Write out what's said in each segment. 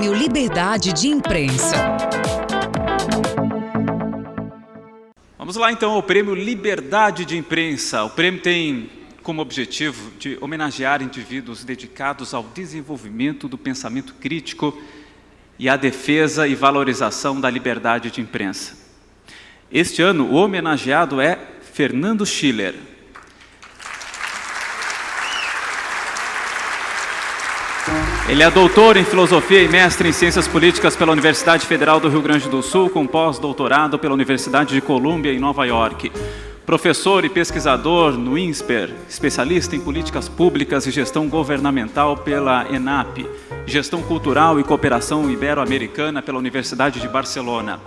Prêmio Liberdade de Imprensa. Vamos lá então ao Prêmio Liberdade de Imprensa. O prêmio tem como objetivo de homenagear indivíduos dedicados ao desenvolvimento do pensamento crítico e à defesa e valorização da liberdade de imprensa. Este ano, o homenageado é Fernando Schiller. Ele é doutor em Filosofia e mestre em Ciências Políticas pela Universidade Federal do Rio Grande do Sul, com pós-doutorado pela Universidade de Colômbia, em Nova York. Professor e pesquisador no INSPER, especialista em políticas públicas e gestão governamental pela ENAP, gestão cultural e cooperação ibero-americana pela Universidade de Barcelona.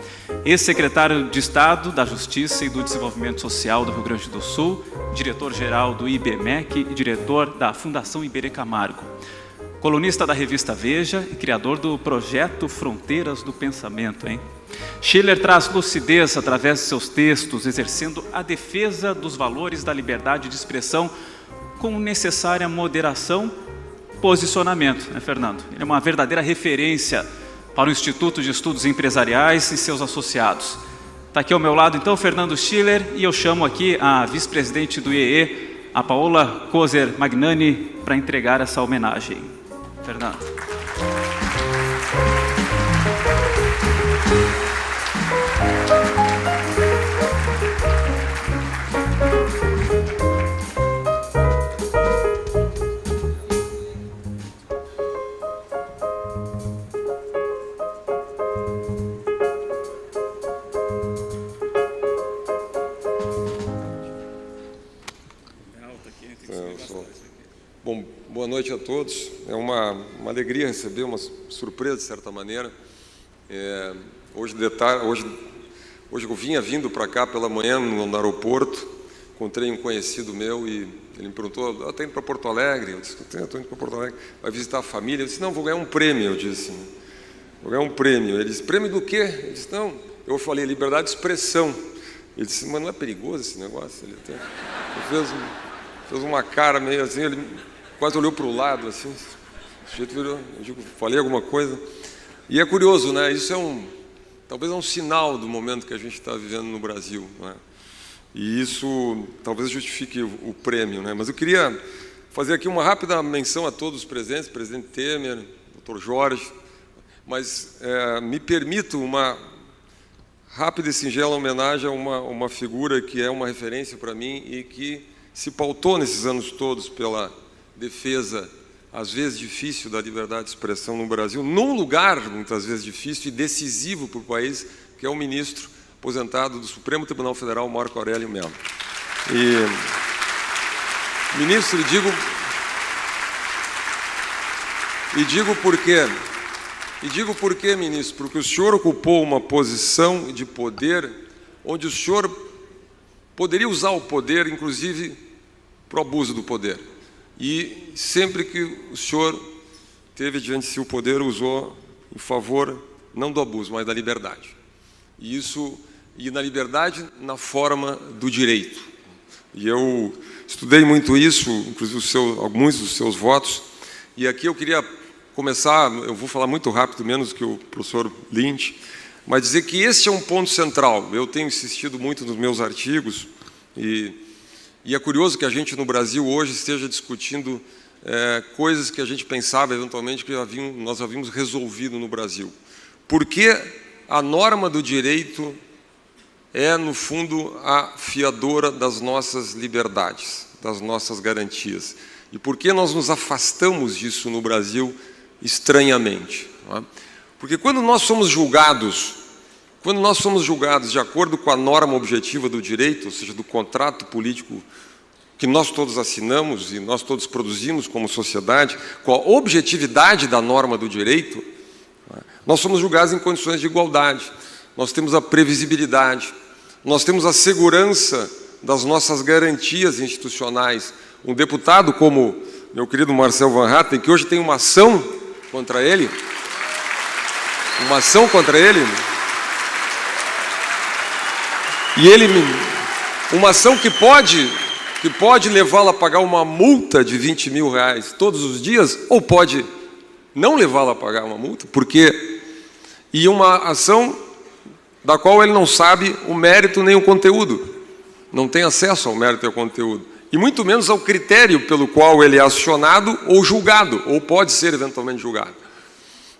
Ex-secretário de Estado da Justiça e do Desenvolvimento Social do Rio Grande do Sul, diretor-geral do IBMEC e diretor da Fundação Iberê Camargo. Colunista da revista Veja e criador do projeto Fronteiras do Pensamento, Schiller traz lucidez através de seus textos, exercendo a defesa dos valores da liberdade de expressão com necessária moderação, posicionamento, Fernando? Ele é uma verdadeira referência para o Instituto de Estudos Empresariais e seus associados. Está aqui ao meu lado, então, Fernando Schiller, e eu chamo aqui a vice-presidente do IEE, a Paola Kozer Magnani, para entregar essa homenagem. Fernando. Bom, boa noite a todos. É uma alegria receber, uma surpresa de certa maneira. Hoje eu vinha vindo para cá pela manhã no aeroporto, encontrei um conhecido meu e ele me perguntou: eu estou indo para Porto Alegre? Eu disse: estou indo para Porto Alegre. Vai visitar a família? Eu disse: não, vou ganhar um prêmio. Eu disse: vou ganhar um prêmio. Ele disse: prêmio do quê? Eu disse: não. Eu falei: liberdade de expressão. Ele disse: mas não é perigoso esse negócio? Ele fez uma cara meio assim, ele quase olhou para o lado, assim, o sujeito virou, falei alguma coisa. E é curioso, né? Isso talvez é um sinal do momento que a gente está vivendo no Brasil, né? E isso talvez justifique o prêmio, né? Mas eu queria fazer aqui uma rápida menção a todos os presentes, presidente Temer, doutor Jorge, mas me permito uma rápida e singela homenagem a uma figura que é uma referência para mim e que se pautou nesses anos todos pela defesa, às vezes difícil, da liberdade de expressão no Brasil, num lugar, muitas vezes difícil e decisivo para o país, que é o ministro aposentado do Supremo Tribunal Federal, Marco Aurélio Mello. E, ministro, digo por quê? E digo por quê, ministro? Porque o senhor ocupou uma posição de poder onde o senhor poderia usar o poder, inclusive, para o abuso do poder. E sempre que o senhor teve diante de si o poder, usou em favor, não do abuso, mas da liberdade. E na liberdade, na forma do direito. E eu estudei muito isso, inclusive alguns dos seus votos. E aqui eu queria começar, eu vou falar muito rápido, menos que o professor Lynch, mas dizer que esse é um ponto central. Eu tenho insistido muito nos meus artigos e é curioso que a gente no Brasil hoje esteja discutindo coisas que a gente pensava eventualmente que nós havíamos resolvido no Brasil. Porque a norma do direito é, no fundo, a fiadora das nossas liberdades, das nossas garantias. E por que nós nos afastamos disso no Brasil estranhamente? Não é? Porque quando nós somos julgados de acordo com a norma objetiva do direito, ou seja, do contrato político que nós todos assinamos e nós todos produzimos como sociedade, com a objetividade da norma do direito, nós somos julgados em condições de igualdade. Nós temos a previsibilidade, nós temos a segurança das nossas garantias institucionais. Um deputado como meu querido Marcel Van Hatten, que hoje tem uma ação contra ele, uma ação que pode levá-lo a pagar uma multa de 20 mil reais todos os dias, ou pode não levá-lo a pagar uma multa, porque e uma ação da qual ele não sabe o mérito nem o conteúdo, não tem acesso ao mérito e ao conteúdo, e muito menos ao critério pelo qual ele é acionado ou julgado, ou pode ser eventualmente julgado.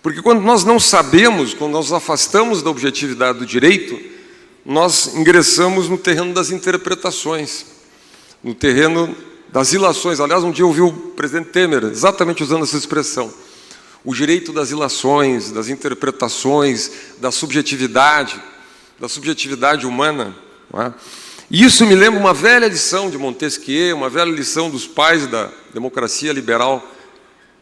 Porque quando nós não sabemos, quando nós nos afastamos da objetividade do direito, nós ingressamos no terreno das interpretações, no terreno das ilações. Aliás, um dia eu ouvi o presidente Temer exatamente usando essa expressão. O direito das ilações, das interpretações, da subjetividade humana. Não é? E isso me lembra uma velha lição de Montesquieu, uma velha lição dos pais da democracia liberal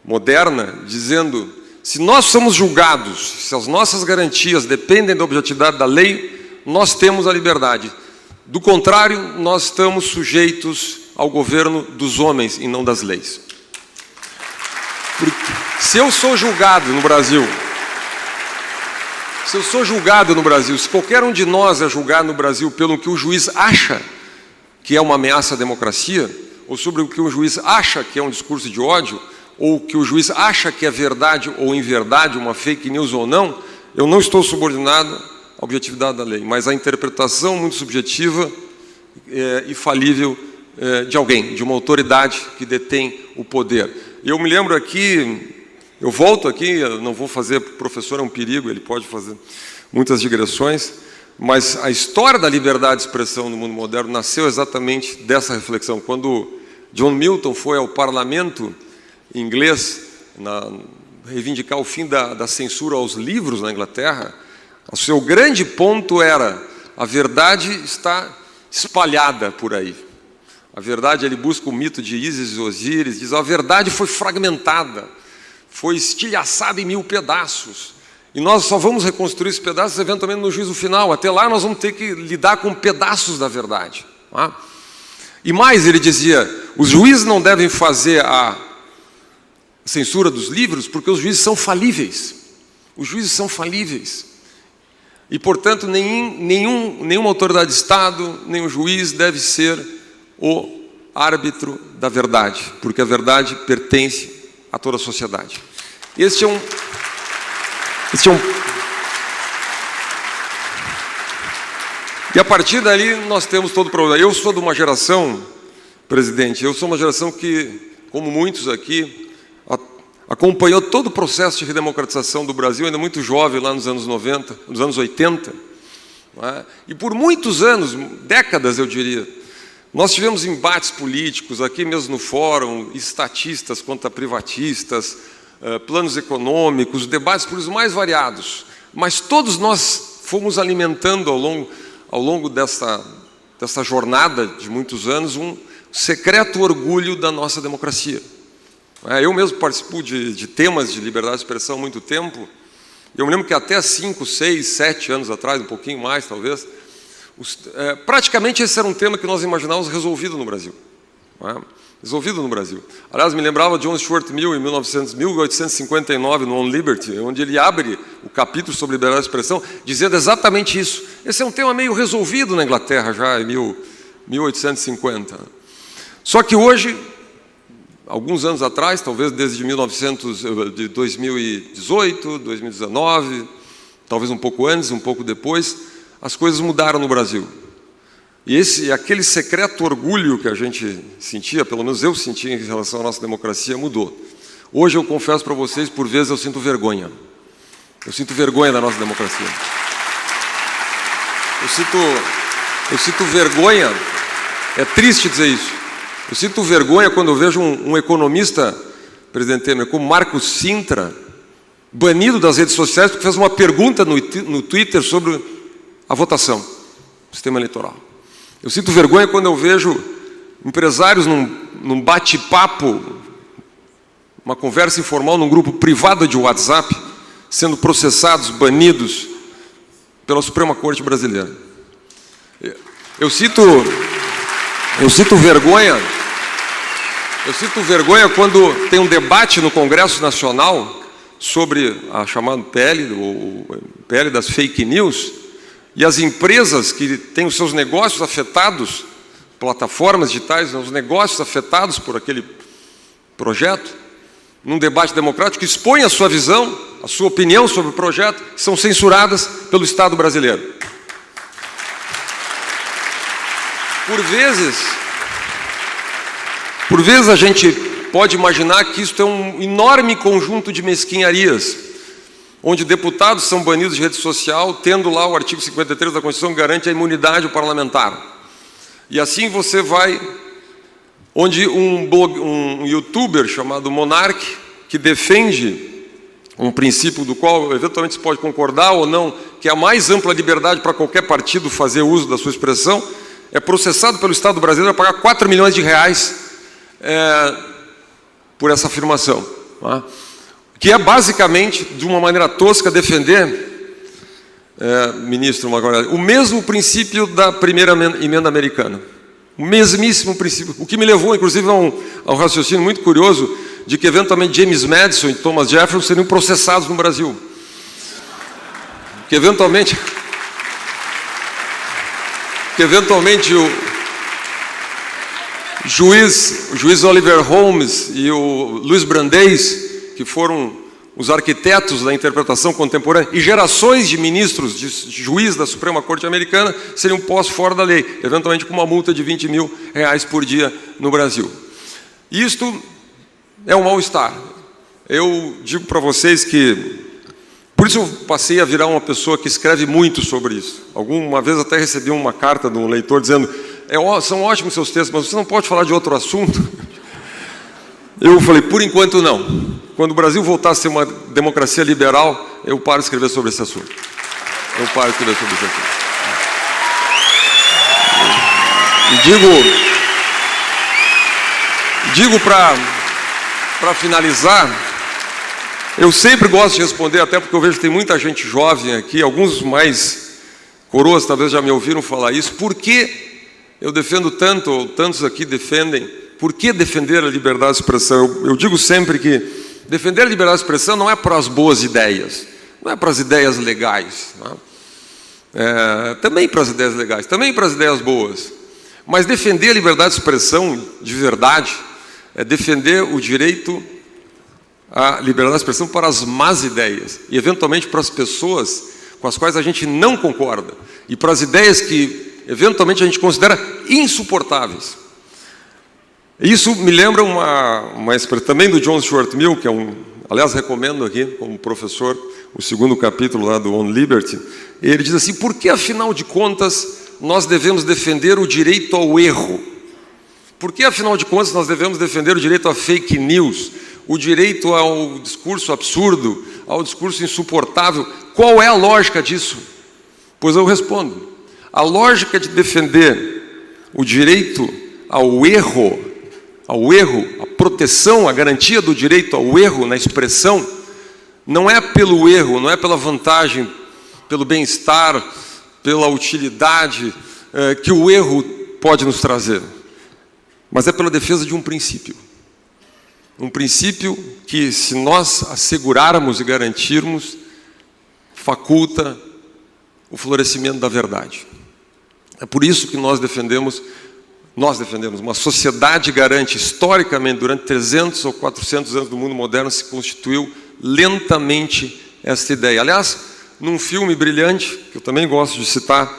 moderna, dizendo: se nós somos julgados, se as nossas garantias dependem da objetividade da lei, nós temos a liberdade. Do contrário, nós estamos sujeitos ao governo dos homens e não das leis. Porque se eu sou julgado no Brasil, se qualquer um de nós é julgado no Brasil pelo que o juiz acha que é uma ameaça à democracia, ou sobre o que o juiz acha que é um discurso de ódio, ou que o juiz acha que é verdade ou inverdade, uma fake news ou não, eu não estou subordinado à objetividade da lei, mas à interpretação muito subjetiva e falível de alguém, de uma autoridade que detém o poder. Eu me lembro aqui, eu volto aqui, eu não vou fazer, o professor é um perigo, ele pode fazer muitas digressões, mas a história da liberdade de expressão no mundo moderno nasceu exatamente dessa reflexão. Quando John Milton foi ao parlamento inglês reivindicar o fim da censura aos livros na Inglaterra, o seu grande ponto era: a verdade está espalhada por aí. A verdade, ele busca o mito de Ísis e Osíris, diz: a verdade foi fragmentada, foi estilhaçada em 1000 pedaços. E nós só vamos reconstruir esses pedaços eventualmente no juízo final. Até lá nós vamos ter que lidar com pedaços da verdade. Não é? E mais, ele dizia: os juízes não devem fazer a censura dos livros porque os juízes são falíveis. Os juízes são falíveis. E, portanto, nenhuma autoridade de Estado, nenhum juiz deve ser o árbitro da verdade, porque a verdade pertence a toda a sociedade. Este é um... E a partir dali nós temos todo o problema. Eu sou de uma geração, presidente, eu sou uma geração que, como muitos aqui, acompanhou todo o processo de redemocratização do Brasil, ainda muito jovem, lá nos anos 90, nos anos 80. Não é? E por muitos anos, décadas eu diria, nós tivemos embates políticos, aqui mesmo no fórum, estatistas contra privatistas, planos econômicos, debates políticos mais variados. Mas todos nós fomos alimentando ao longo dessa jornada de muitos anos um secreto orgulho da nossa democracia. Eu mesmo participo de temas de liberdade de expressão há muito tempo. Eu me lembro que até 5, 6, 7 anos atrás, um pouquinho mais talvez, praticamente esse era um tema que nós imaginávamos resolvido no Brasil. Resolvido no Brasil. Aliás, me lembrava de John Stuart Mill, em 1859, no On Liberty, onde ele abre o capítulo sobre liberdade de expressão, dizendo exatamente isso. Esse é um tema meio resolvido na Inglaterra, já em 1850. Só que hoje, alguns anos atrás, talvez desde 2018, 2019, talvez um pouco antes, um pouco depois, as coisas mudaram no Brasil. E aquele secreto orgulho que a gente sentia, pelo menos eu sentia em relação à nossa democracia, mudou. Hoje eu confesso para vocês, por vezes eu sinto vergonha. Eu sinto vergonha da nossa democracia. Eu sinto vergonha, é triste dizer isso. Eu sinto vergonha quando eu vejo um economista, presidente Temer, como Marcos Sintra, banido das redes sociais porque fez uma pergunta no Twitter sobre a votação do sistema eleitoral. Eu sinto vergonha quando eu vejo empresários num bate-papo, uma conversa informal num grupo privado de WhatsApp, sendo processados, banidos pela Suprema Corte Brasileira. Eu sinto vergonha quando tem um debate no Congresso Nacional sobre a chamada PL das fake news, e as empresas que têm os seus negócios afetados, plataformas digitais, os negócios afetados por aquele projeto, num debate democrático, expõem a sua visão, a sua opinião sobre o projeto, são censuradas pelo Estado brasileiro. Por vezes a gente pode imaginar que isso é um enorme conjunto de mesquinharias, onde deputados são banidos de rede social, tendo lá o artigo 53 da Constituição que garante a imunidade parlamentar. E assim você vai, onde um youtuber chamado Monark, que defende um princípio do qual eventualmente se pode concordar ou não, que é a mais ampla liberdade para qualquer partido fazer uso da sua expressão, é processado pelo Estado brasileiro a pagar 4 milhões de reais por essa afirmação, tá? Que é basicamente, de uma maneira tosca, defender, ministro Magalhães, o mesmo princípio da primeira emenda americana. O mesmíssimo princípio, o que me levou, inclusive, a um raciocínio muito curioso de que, eventualmente, James Madison e Thomas Jefferson seriam processados no Brasil. Que, eventualmente o juiz Oliver Holmes e o Luiz Brandeis, que foram os arquitetos da interpretação contemporânea, e gerações de ministros, de juiz da Suprema Corte Americana, seriam postos fora da lei, eventualmente com uma multa de 20 mil reais por dia no Brasil. Isto é um mal-estar. Eu digo para vocês que, por isso eu passei a virar uma pessoa que escreve muito sobre isso. Alguma vez até recebi uma carta de um leitor dizendo: são ótimos seus textos, mas você não pode falar de outro assunto? Eu falei, por enquanto não. Quando o Brasil voltar a ser uma democracia liberal, eu paro de escrever sobre esse assunto. Eu paro de escrever sobre esse assunto. E digo para finalizar, eu sempre gosto de responder, até porque eu vejo que tem muita gente jovem aqui, alguns mais coroas talvez já me ouviram falar isso. Por que eu defendo tanto, ou tantos aqui defendem, por que defender a liberdade de expressão? Eu digo sempre que defender a liberdade de expressão não é para as boas ideias, não é para as ideias legais, não é? Também para as ideias legais, também para as ideias boas. Mas defender a liberdade de expressão de verdade é defender o direito à liberdade de expressão para as más ideias e, eventualmente, para as pessoas com as quais a gente não concorda e para as ideias que, eventualmente, a gente considera insuportáveis. Isso me lembra uma expressão também do John Stuart Mill, que aliás, recomendo aqui como professor, o 2º capítulo lá do On Liberty. Ele diz assim: por que, afinal de contas, nós devemos defender o direito ao erro? Por que, afinal de contas, nós devemos defender o direito a fake news, o direito ao discurso absurdo, ao discurso insuportável? Qual é a lógica disso? Pois eu respondo: a lógica de defender o direito ao erro, a proteção, a garantia do direito ao erro na expressão, não é pelo erro, não é pela vantagem, pelo bem-estar, pela utilidade que o erro pode nos trazer, mas é pela defesa de um princípio. Um princípio que, se nós assegurarmos e garantirmos, faculta o florescimento da verdade. É por isso que nós defendemos, uma sociedade garante, historicamente, durante 300 ou 400 anos do mundo moderno, se constituiu lentamente esta ideia. Aliás, num filme brilhante, que eu também gosto de citar,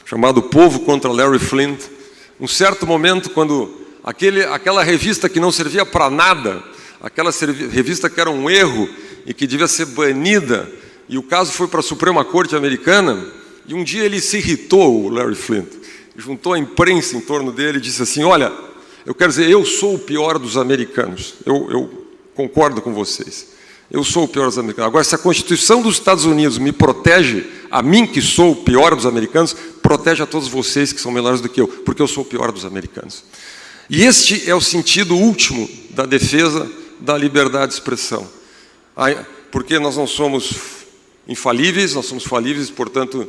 chamado Povo contra Larry Flynt, um certo momento, quando aquela revista que não servia para nada, aquela revista que era um erro e que devia ser banida, e o caso foi para a Suprema Corte Americana, e um dia ele se irritou, o Larry Flynt, juntou a imprensa em torno dele e disse assim: olha, eu quero dizer, eu sou o pior dos americanos, eu concordo com vocês, eu sou o pior dos americanos. Agora, se a Constituição dos Estados Unidos me protege, a mim que sou o pior dos americanos, protege a todos vocês que são melhores do que eu, porque eu sou o pior dos americanos. E este é o sentido último da defesa da liberdade de expressão. Porque nós não somos infalíveis, nós somos falíveis, portanto,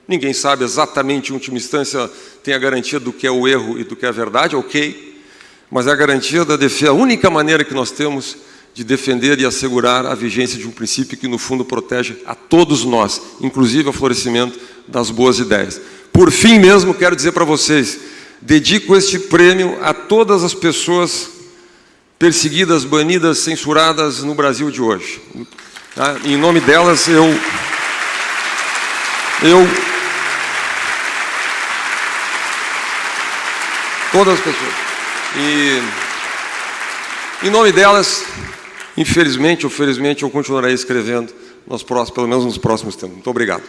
ninguém sabe exatamente, em última instância, tem a garantia do que é o erro e do que é a verdade, ok, mas é a garantia da defesa, a única maneira que nós temos de defender e assegurar a vigência de um princípio que, no fundo, protege a todos nós, inclusive o florescimento das boas ideias. Por fim mesmo, quero dizer para vocês, dedico este prêmio a todas as pessoas perseguidas, banidas, censuradas no Brasil de hoje. Tá? Em nome delas, todas as pessoas. E em nome delas, infelizmente ou felizmente, eu continuarei escrevendo pelo menos nos próximos tempos. Muito obrigado.